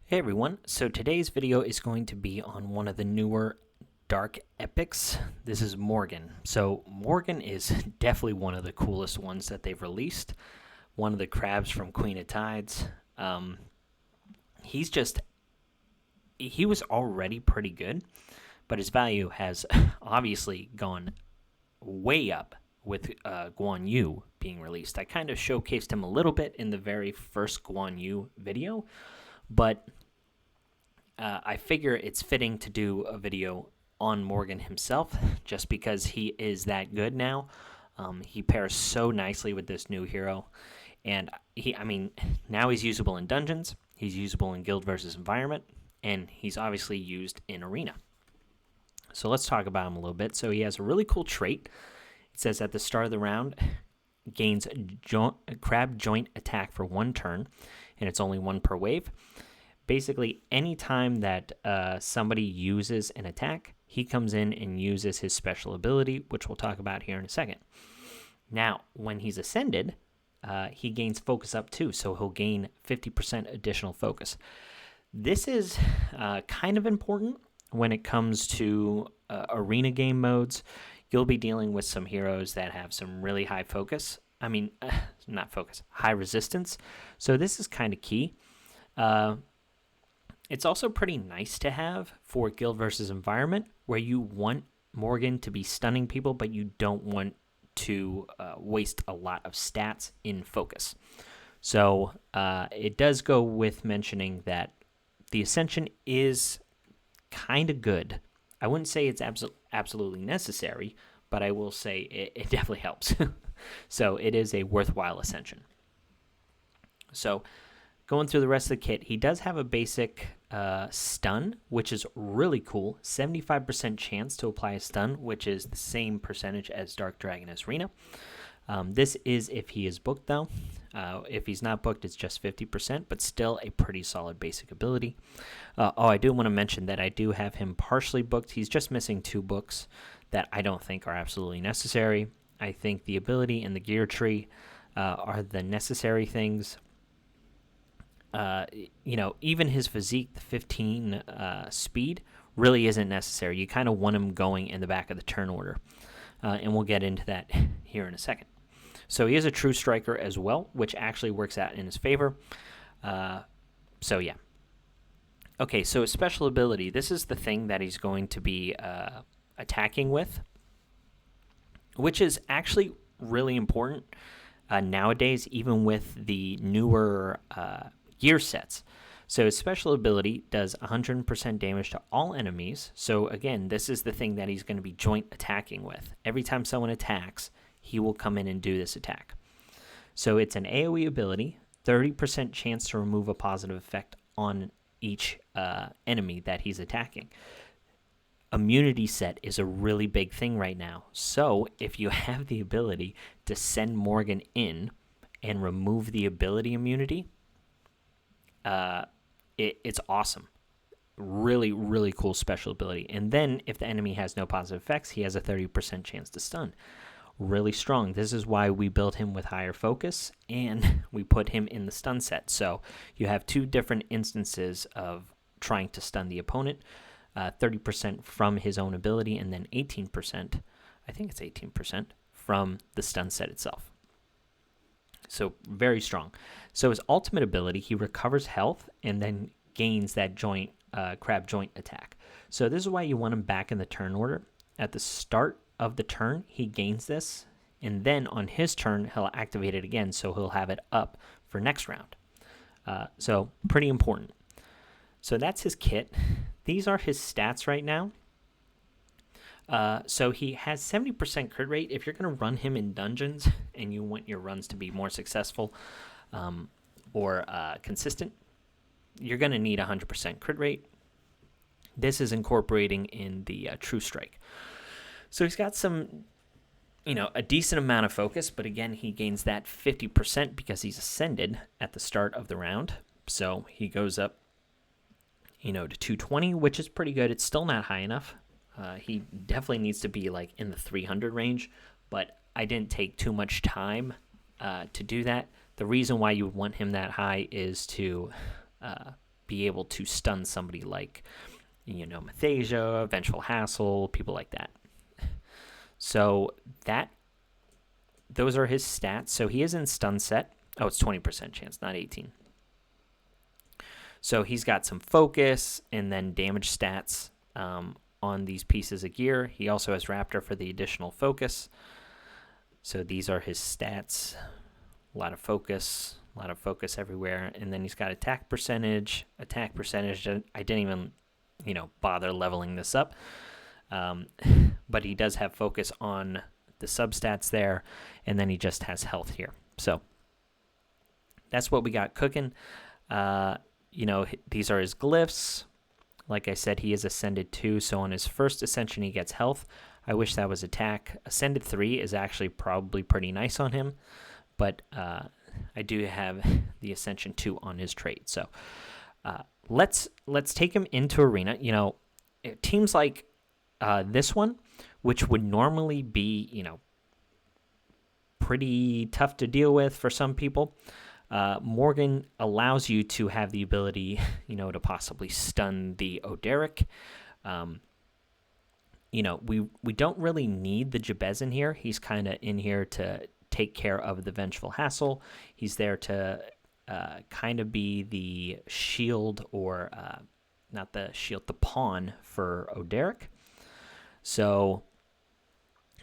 Hey everyone, so today's video is going to be on one of the newer dark epics. This is Morgan. So Morgan is definitely one of the coolest ones that they've released. One of the crabs from Queen of Tides. He's just, he was already pretty good, but his value has obviously gone way up with Guan Yu being released. I kind of showcased him a little bit in the very first Guan Yu video, but I figure it's fitting to do a video on Morgan himself, just because he is that good now. He pairs so nicely with this new hero, and now he's usable in dungeons, he's usable in guild versus environment, and he's obviously used in arena. So let's talk about him a little bit. So he has a really cool trait. It says at the start of the round, gains crab joint attack for 1 turn, and it's only 1 per wave. Basically, anytime that somebody uses an attack, he comes in and uses his special ability, which we'll talk about here in a second. Now, when he's ascended, he gains focus up too, so he'll gain 50% additional focus. This is kind of important when it comes to arena game modes. You'll be dealing with some heroes that have some really high focus. Not focus, high resistance. So this is kind of key. It's also pretty nice to have for guild versus environment, where you want Morgan to be stunning people, but you don't want to waste a lot of stats in focus. So it does go with mentioning that the Ascension is kind of good. I wouldn't say it's absolutely necessary, but I will say it definitely helps. So it is a worthwhile Ascension. So going through the rest of the kit, he does have a basic stun, which is really cool. 75% chance to apply a stun, which is the same percentage as Dark Dragoness Arena. This is if he is booked, though. If he's not booked, it's just 50%, but still a pretty solid basic ability. I do want to mention that I do have him partially booked. He's just missing 2 books that I don't think are absolutely necessary. I think the ability and the gear tree are the necessary things. Even his physique, the 15 speed, really isn't necessary. You kind of want him going in the back of the turn order. And we'll get into that here in a second. So he is a true striker as well, which actually works out in his favor. Yeah. Okay, so his special ability, this is the thing that he's going to be attacking with, which is actually really important nowadays, even with the newer gear sets. So his special ability does 100% damage to all enemies. So again, this is the thing that he's going to be joint attacking with. Every time someone attacks, he will come in and do this attack. So it's an AoE ability, 30% chance to remove a positive effect on each enemy that he's attacking. Immunity set is a really big thing right now. So if you have the ability to send Morgan in and remove the ability immunity, it's awesome. Really, really cool special ability. And then if the enemy has no positive effects, he has a 30% chance to stun. Really strong. This is why we built him with higher focus, and we put him in the stun set. So you have 2 different instances of trying to stun the opponent. 30% from his own ability, and then 18%, I think it's 18%, from the stun set itself. So very strong. So his ultimate ability, he recovers health and then gains that crab joint attack. So this is why you want him back in the turn order. At the start of the turn, he gains this, and then on his turn, he'll activate it again, so he'll have it up for next round. So pretty important. So that's his kit. These are his stats right now. So he has 70% crit rate. If you're going to run him in dungeons and you want your runs to be more successful or consistent, you're going to need 100% crit rate. This is incorporating in the True Strike. So he's got a decent amount of focus, but again, he gains that 50% because he's ascended at the start of the round. So he goes up, to 220, which is pretty good. It's still not high enough. He definitely needs to be like in the 300 range, but I didn't take too much time to do that. The reason why you would want him that high is to be able to stun somebody like, Mathasia, Vengeful Hassle, people like that. So those are his stats. So he is in stun set. Oh, it's 20% chance, not 18. So he's got some focus and then damage stats on these pieces of gear. He also has Raptor for the additional focus. So these are his stats. A lot of focus everywhere. And then he's got attack percentage. I didn't even, bother leveling this up. But he does have focus on the substats there. And then he just has health here. So that's what we got cooking. These are his glyphs. Like I said, he is Ascended 2, so on his first Ascension he gets health. I wish that was attack. Ascended 3 is actually probably pretty nice on him, but I do have the Ascension 2 on his trait. So let's take him into Arena. Teams like this one, which would normally be, pretty tough to deal with for some people, Morgan allows you to have the ability, to possibly stun the Oderic. We don't really need the Jabez in here. He's kind of in here to take care of the Vengeful Hassle. He's there to kind of be the shield, or not the shield, the pawn for Oderic. So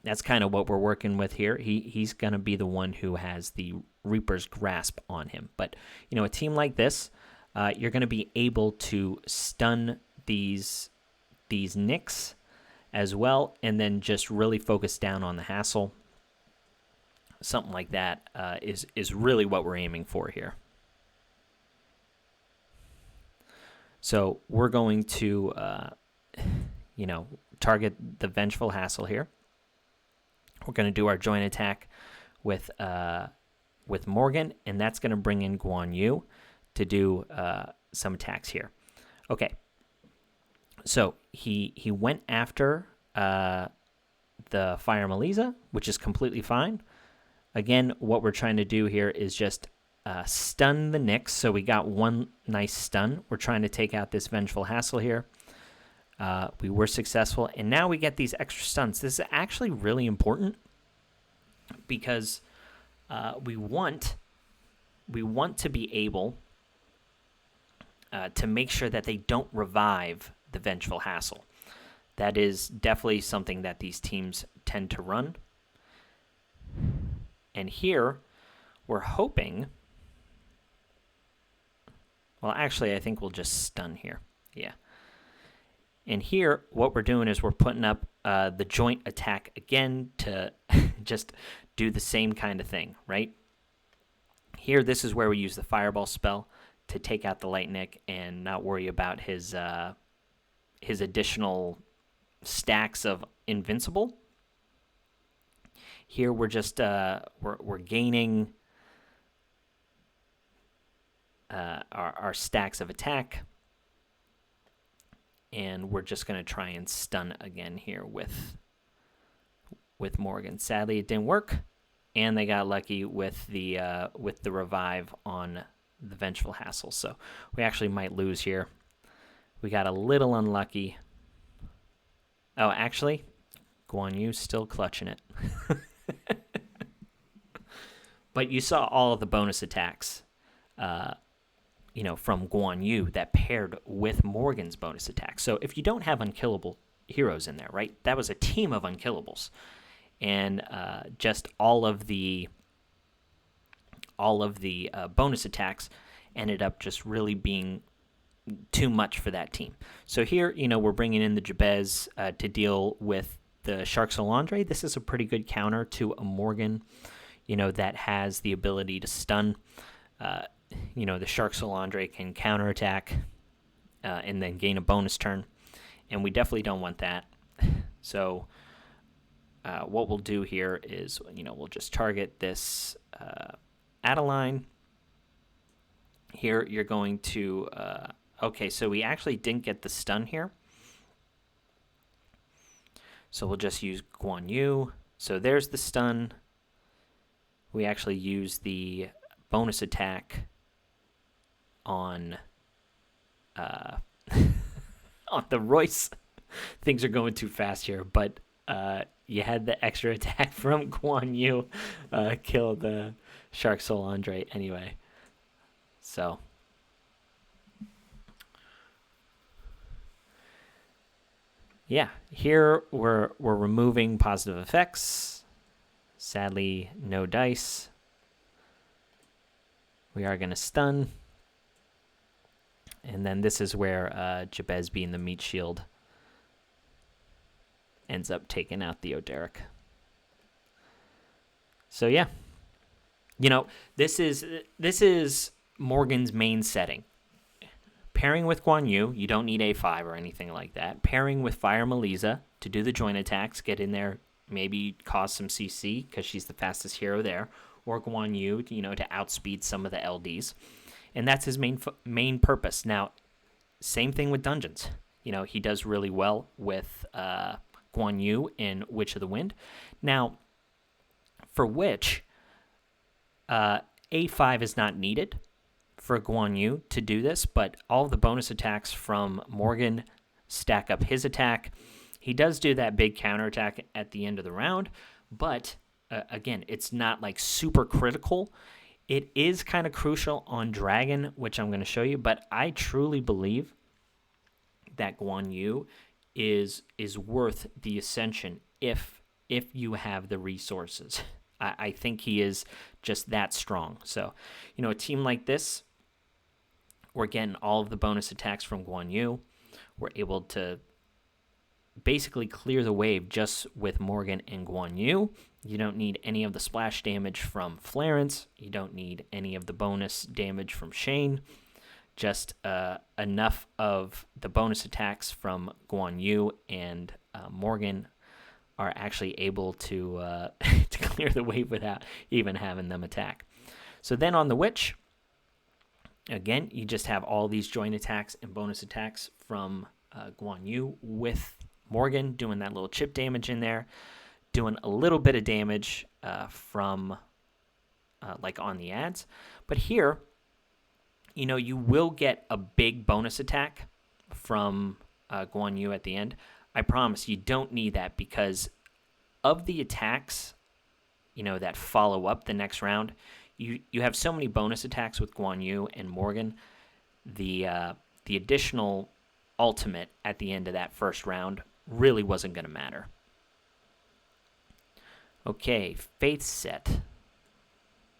that's kind of what we're working with here. He's going to be the one who has the Reaper's Grasp on him. But, a team like this, you're going to be able to stun these nicks as well, and then just really focus down on the hassle. Something like that is really what we're aiming for here. So we're going to, target the Vengeful Hassle here. We're going to do our joint attack with Morgan, and that's going to bring in Guan Yu to do some attacks here. Okay, so he went after the Fire Melisa, which is completely fine. Again, what we're trying to do here is just stun the Nyx. So we got one nice stun. We're trying to take out this Vengeful Hassle here. We were successful, and now we get these extra stuns. This is actually really important because we want to be able to make sure that they don't revive the Vengeful Hassle. That is definitely something that these teams tend to run. And here, we're hoping... Well, actually, I think we'll just stun here. Yeah. And here, what we're doing is we're putting up the joint attack again to just do the same kind of thing, right? Here, this is where we use the Fireball spell to take out the Lightnick and not worry about his additional stacks of Invincible. Here, we're just we're gaining our stacks of attack. And we're just going to try and stun again here with Morgan. Sadly, it didn't work, and they got lucky with the revive on the Vengeful Hassle. So we actually might lose here. We got a little unlucky. Oh, actually, Guan Yu still clutching it. But you saw all of the bonus attacks. From Guan Yu that paired with Morgan's bonus attack. So if you don't have unkillable heroes in there, right, that was a team of unkillables. And just all of the bonus attacks ended up just really being too much for that team. So here, we're bringing in the Jabez to deal with the Shark Salandre. This is a pretty good counter to a Morgan, that has the ability to stun. The Shark Salandre can counterattack and then gain a bonus turn, and we definitely don't want that. So what we'll do here is, we'll just target this Adeline. Here you're going to... okay, so we actually didn't get the stun here. So we'll just use Guan Yu. So there's the stun. We actually use the bonus attack on on the Royce. Things are going too fast here, but you had the extra attack from Guan Yu kill the Shark Soul Andre anyway. So yeah, here we're removing positive effects. Sadly, no dice. We are going to stun. And then this is where Jabez being the meat shield ends up taking out Theoderic. So yeah, you know, this is Morgan's main setting. Pairing with Guan Yu, you don't need A5 or anything like that. Pairing with Fire Melisa to do the joint attacks, get in there, maybe cause some CC because she's the fastest hero there, or Guan Yu, you know, to outspeed some of the LDs, and that's his main purpose. Now, same thing with dungeons. You know, he does really well with Guan Yu in Witch of the Wind. Now, for Witch, A5 is not needed for Guan Yu to do this, but all the bonus attacks from Morgan stack up his attack. He does do that big counterattack at the end of the round, but again, it's not like super critical. It is kind of crucial on Dragon, which I'm going to show you, but I truly believe that Guan Yu is worth the Ascension if you have the resources. I think he is just that strong. So, you know, a team like this, we're getting all of the bonus attacks from Guan Yu. We're able to basically clear the wave just with Morgan and Guan Yu. You don't need any of the splash damage from Flarence. You don't need any of the bonus damage from Shane. Just enough of the bonus attacks from Guan Yu and Morgan are actually able to to clear the wave without even having them attack. So then on the Witch, again, you just have all these joint attacks and bonus attacks from Guan Yu with Morgan doing that little chip damage in there, doing a little bit of damage from like on the ads. But here, you know, you will get a big bonus attack from Guan Yu at the end. I promise you don't need that because of the attacks, you know, that follow up the next round. You have so many bonus attacks with Guan Yu and Morgan. The additional ultimate at the end of that first round really wasn't going to matter. Okay, Faith set.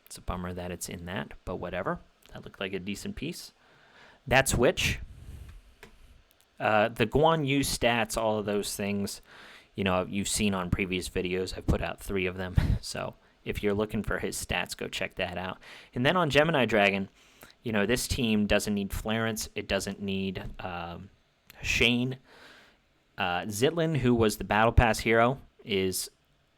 It's a bummer that it's in that, but whatever. That looked like a decent piece. That's Witch. The Guan Yu stats, all of those things, you know, you've seen on previous videos. I've put out 3 of them. So if you're looking for his stats, go check that out. And then on Gemini Dragon, you know, this team doesn't need Flarence. It doesn't need Shane. Zitlin, who was the Battle Pass hero, is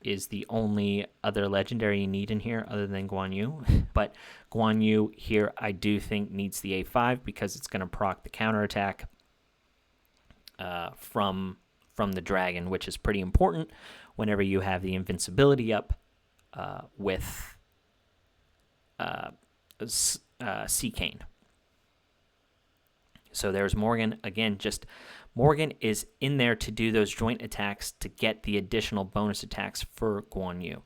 the only other legendary you need in here other than Guan Yu. But Guan Yu here, I do think, needs the A5 because it's going to proc the counterattack from the dragon, which is pretty important whenever you have the invincibility up with C-Kane. So there's Morgan. Again, just Morgan is in there to do those joint attacks to get the additional bonus attacks for Guan Yu.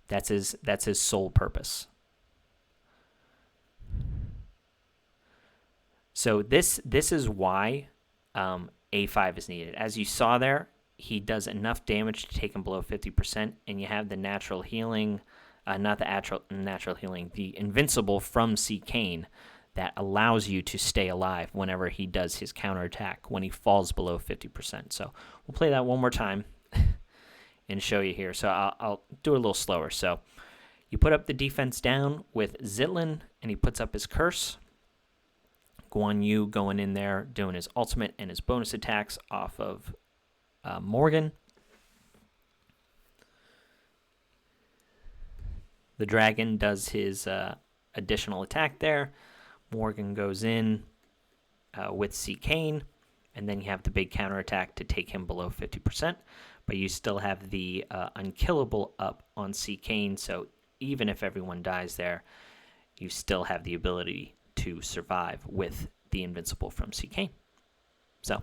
That's his sole purpose. So this is why A5 is needed. As you saw there, he does enough damage to take him below 50%, and you have the natural healing, not the natural healing, the invincible from C-Kane that allows you to stay alive whenever he does his counterattack when he falls below 50%. So we'll play that one more time and show you here. So I'll do it a little slower. So you put up the defense down with Zitlin, and he puts up his curse. Guan Yu going in there, doing his ultimate and his bonus attacks off of Morgan. The dragon does his additional attack there. Morgan goes in with C-Kane, and then you have the big counterattack to take him below 50%, but you still have the unkillable up on C-Kane, so even if everyone dies there, you still have the ability to survive with the Invincible from CK. So,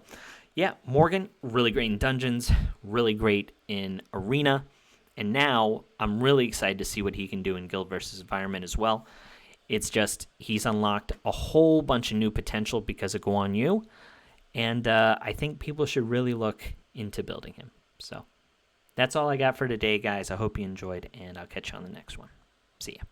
yeah, Morgan, really great in Dungeons, really great in Arena, and now I'm really excited to see what he can do in Guild versus Environment as well. It's just he's unlocked a whole bunch of new potential because of Guan Yu, and I think people should really look into building him. So that's all I got for today, guys. I hope you enjoyed, and I'll catch you on the next one. See ya.